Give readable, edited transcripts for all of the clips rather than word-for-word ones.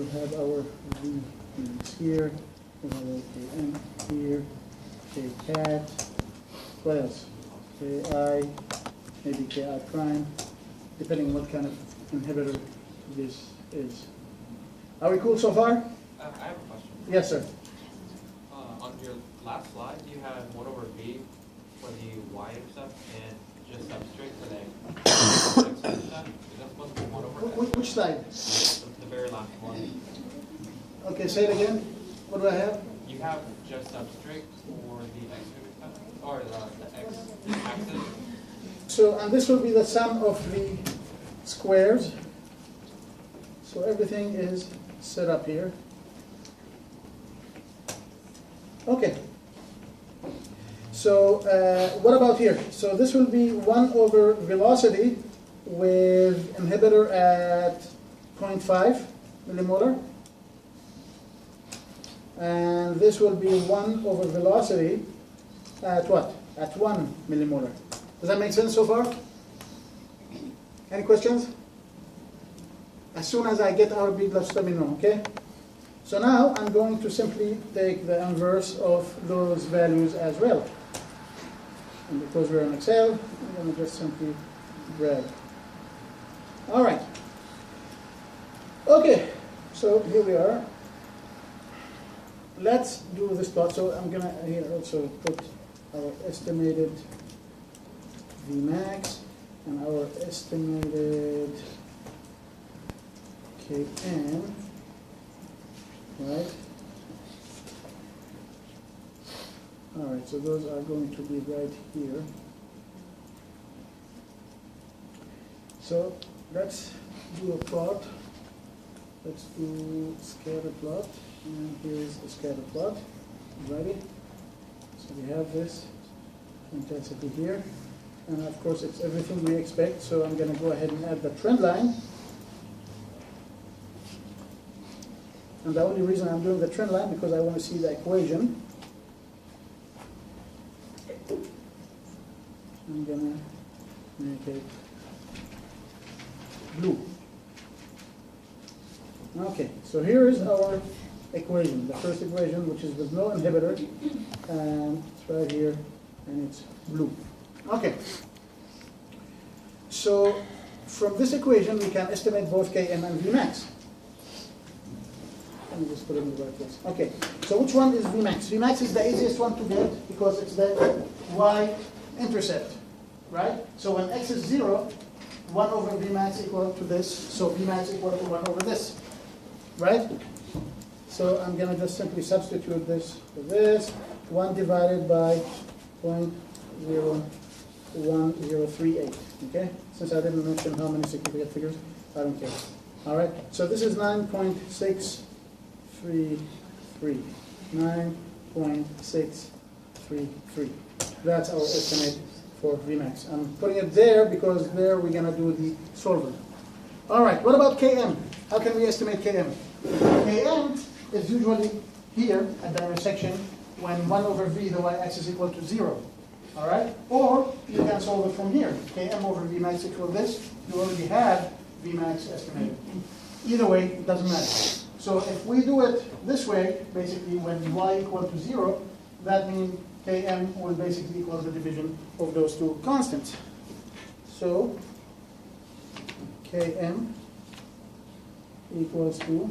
have our V is here, we have our Km here, kcat, what else? Ki, maybe Ki prime, depending on what kind of inhibitor this is. Are we cool so far? I have a question. Yes, sir. On your last slide, you had 1 over V for the y-intercept and just substrate for the x-intercept. Is that supposed to be 1 over x? Which slide? The very last one. Okay, say it again. What do I have? You have just substrate for the x-intercept, or the x-axis. So, and this will be the sum of the squares. So everything is set up here. Okay. So what about here? So this will be 1 over velocity with inhibitor at 0.5 millimolar. And this will be 1 over velocity at what? At 1 millimolar. Does that make sense so far? Any questions? As soon as I get out of it, let me know, okay? So now I'm going to simply take the inverse of those values as well. And because we're in Excel, I'm going to just simply grab. All right. Okay, so here we are. Let's do this plot. So I'm going to here also put our estimated vmax and our estimated Kn, right? All right, so those are going to be right here. So let's do a plot. Let's do scatter plot, and here's the scatter plot. Ready? So we have this intensity here, and of course it's everything we expect. So I'm going to go ahead and add the trend line. And the only reason I'm doing the trend line because I want to see the equation. I'm going to make it blue. Okay, so here is our equation, the first equation, which is with no inhibitor, and it's right here, and it's blue. Okay, so from this equation, we can estimate both Km and Vmax. Let me just put it in the right place. Okay, so which one is Vmax? Vmax is the easiest one to get because it's the y-intercept, right? So when x is 0, 1 over Vmax equal to this, so Vmax equal to 1 over this, right? So I'm going to just simply substitute this for this. 1 divided by 0.01038, okay? Since I didn't mention how many significant figures, I don't care. All right, so this is 9.633. 9.633. That's our estimate for Vmax. I'm putting it there because there we're going to do the solver. All right, what about Km? How can we estimate Km? Km is usually here at the intersection when 1 over V, the y-axis, equal to 0. All right? Or you can solve it from here. Km over Vmax equal this. You already have Vmax estimated. Either way, it doesn't matter. So if we do it this way, basically when y equal to 0, that means Km will basically equal the division of those two constants. So Km equals to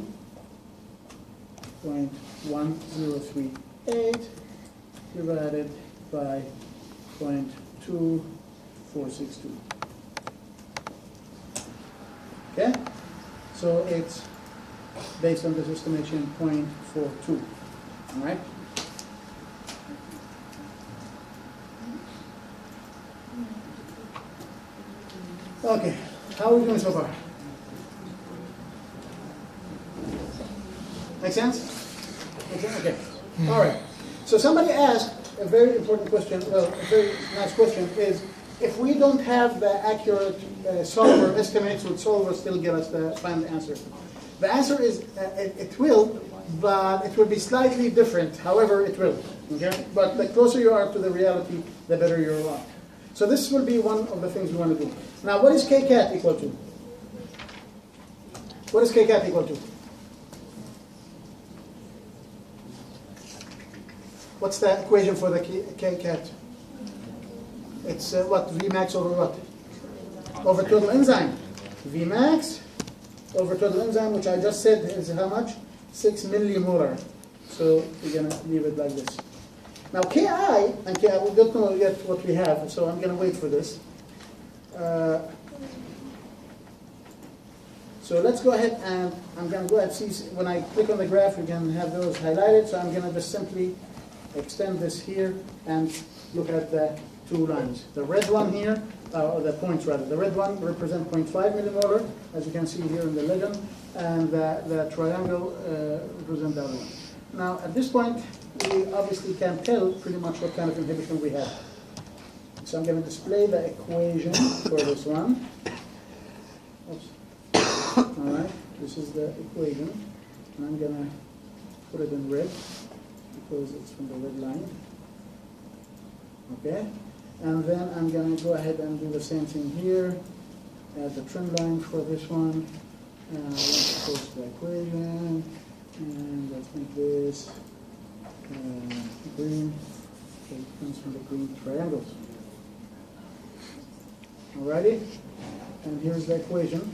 0.1038 divided by 0.2462. Okay? So it's based on this estimation 0.42. All right? Okay, how are we doing so far? Make sense? Make sense? Okay. All right. So somebody asked a very important question, well, a very nice question, is if we don't have the accurate solver estimates, would solver still give us the final answer? The answer is it will, but it will be slightly different. However, it will. Okay? But the closer you are to the reality, the better you're off. So this will be one of the things we want to do. Now, what is kcat equal to? What is kcat equal to? What's the equation for the kcat? It's what? Vmax over what? Over total enzyme. Vmax over total enzyme, which I just said is how much? 6 millimolar. So we're going to leave it like this. Now Ki and Ki, we don't know yet what we have, so I'm going to wait for this. So let's go ahead and I'm going to go ahead and see, when I click on the graph, we can have those highlighted. So I'm going to just simply extend this here and look at the two lines. The red one here, or the points rather, the red one represents 0.5 millimolar, as you can see here in the legend, and the triangle represents the other one. Now at this point, we obviously can tell pretty much what kind of inhibition we have. So I'm going to display the equation for this one. Oops. All right, this is the equation, and I'm going to put it in red because it's from the red line. Okay, and then I'm going to go ahead and do the same thing here. Add the trend line for this one, and I want to post the equation, and let's make this green. Okay, it comes from the green triangles. Alrighty, and here's the equation.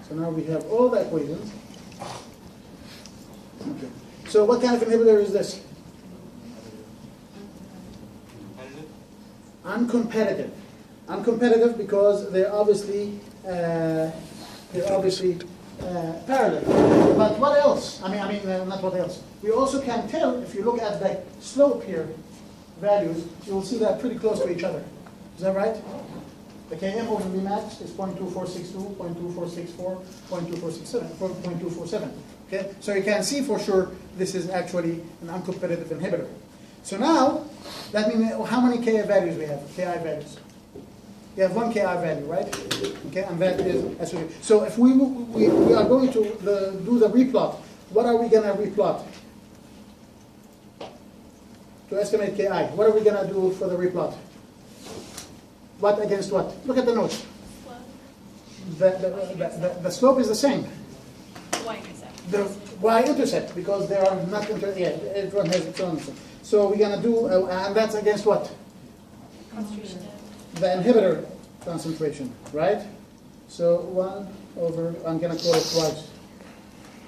So now we have all the equations. Okay. So what kind of inhibitor is this? Uncompetitive. Uncompetitive because they're obviously parallel. But what else? I mean, not what else. We also can tell, if you look at the slope here, values, you will see that pretty close to each other. Is that right? The Km over Vmax is 0.2462, 0.2464, 0.2467, 0.247. Okay, so you can see for sure this is actually an uncompetitive inhibitor. So now, that means how many Ki values we have? Ki values. We have one Ki value, right? Okay, and that is associated. So if we are going to do the replot, what are we going to replot? To estimate Ki, what are we going to do for the replot? What against what? Look at the notes. The slope is the same. Y-intercept. The y-intercept, because they are not everyone has its own. So we're going to do, and that's against what? Concentration. The inhibitor concentration, right? So 1 over, I'm going to call it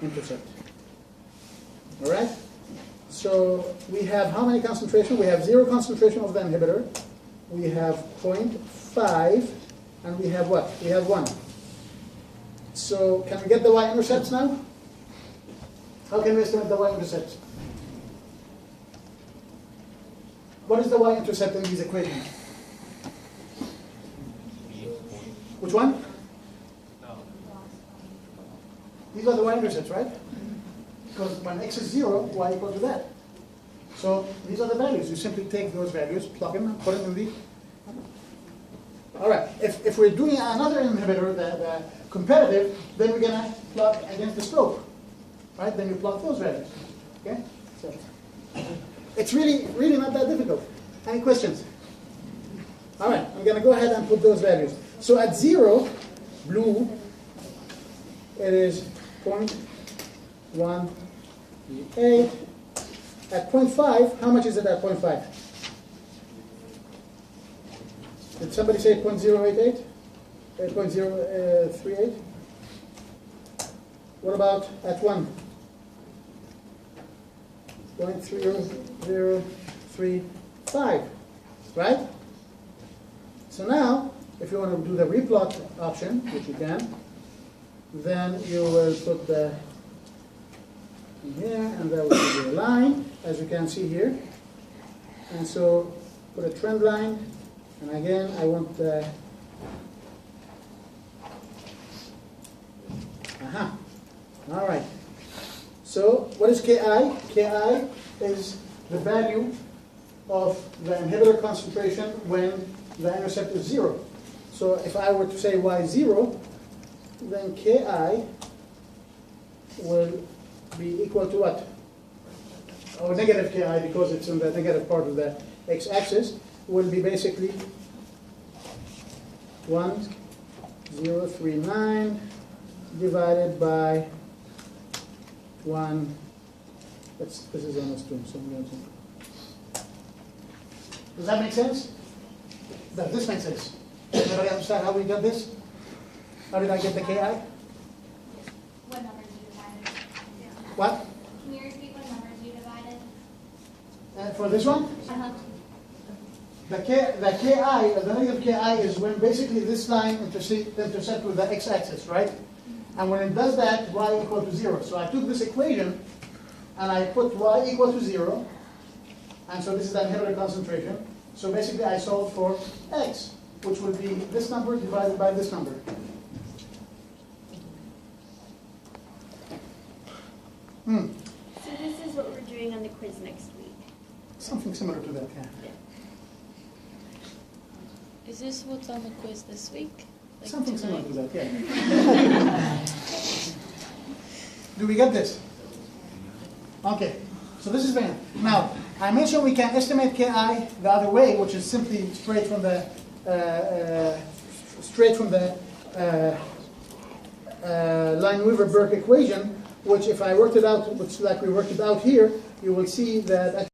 y-intercept. All right? So we have how many concentration? We have 0 concentration of the inhibitor. We have 0.5, and we have what? We have 1. So can we get the y-intercepts now? How can we estimate the y-intercepts? What is the y-intercept in these equations? Which one? These are the y-intercepts, right? Because when x is 0, y equal to that. So these are the values. You simply take those values, plug them, put them in the... All right. If we're doing another inhibitor, the competitive, then we're going to plug against the slope. Right? Then you plug those values. Okay? So it's really not that difficult. Any questions? All right. I'm going to go ahead and put those values. So at 0, blue, it is 0.138. At 0.5, how much is it at 0.5? Did somebody say 0.088? 0.038? What about at 1? 0.3035, right? So now, if you want to do the replot option, which you can, then you will put the in here, and that will be a line, as you can see here. And so put a trend line, and again I want the all right. So what is Ki? Ki is the value of the inhibitor concentration when the intercept is 0. So if I were to say y0, then Ki will be equal to what? Or negative Ki, because it's in the negative part of the x-axis, will be basically 1039 divided by 1. This is almost 2, so I'm going to Does that make sense? Does this make sense? Anybody understand how we got this? How did I get the KI? What numbers you divided? What? Can you repeat what numbers you divided? For this one? Uh-huh. The KI, the negative KI is when basically this line intersects with the x-axis, right? And when it does that, y equal to 0. So I took this equation and I put y equal to 0. And so this is the inhibitor concentration. So basically I solved for x, which would be this number divided by this number. So this is what we're doing on the quiz next week. Something similar to that, yeah. Is this what's on the quiz this week? Like Something similar tonight? to that, yeah. Do we get this? Okay, so this is Van. Now, I mentioned we can estimate Ki the other way, which is simply straight from the Lineweaver-Burke equation, which if I worked it out, which like we worked it out here, you will see that